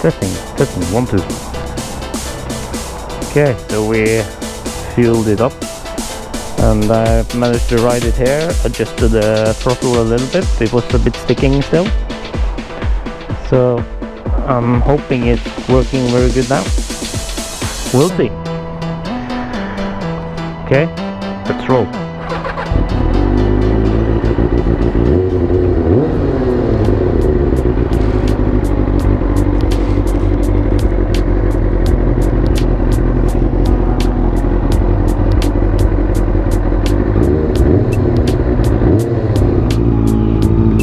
Testing, 1, 2. Okay, so we fueled it up, and I managed to ride it here, adjusted the throttle a little bit. It was a bit sticking still, so I'm hoping it's working very good now. We'll see. Okay, let's roll.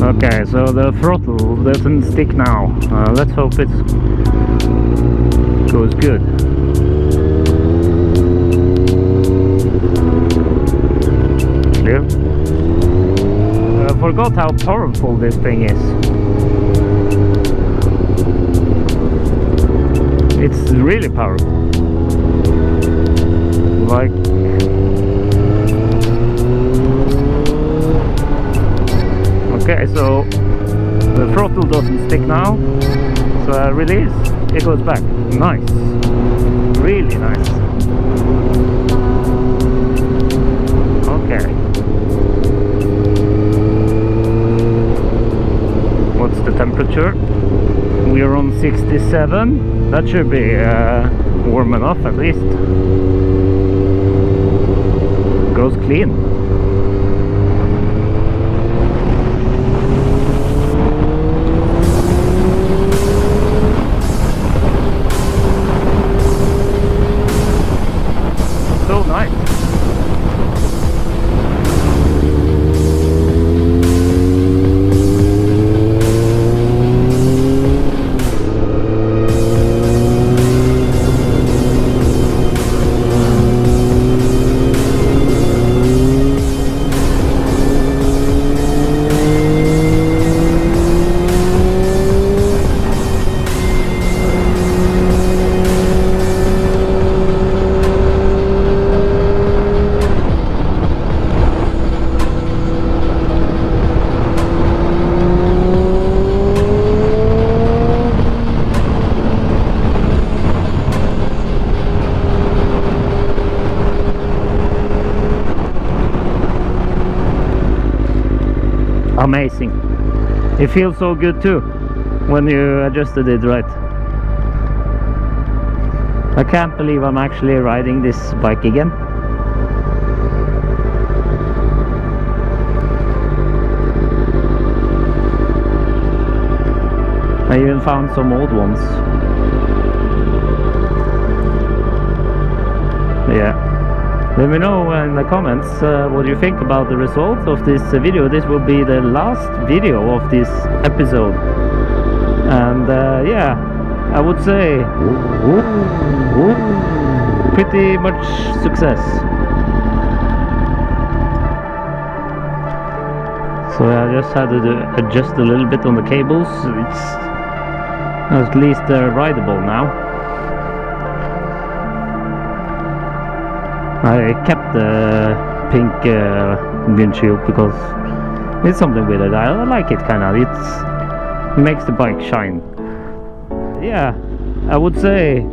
Okay, so the throttle doesn't stick now. Let's hope it goes good. Clear. I forgot how powerful this thing is. It's really powerful. Like, okay, so the throttle doesn't stick now, so I release, it goes back. Nice, really nice. Okay, what's the temperature? We are on 67. That should be warm enough at least. Goes clean. So nice. Amazing. It feels so good too when you adjusted it right. I can't believe I'm actually riding this bike again. I even found some old ones. Yeah. Let me know in the comments what you think about the results of this video. This will be the last video of this episode, and yeah, I would say pretty much success. So I just had to adjust a little bit on the cables. It's at least rideable now. I kept the pink windshield because it's something with it. I like it kind of. It makes the bike shine. Yeah, I would say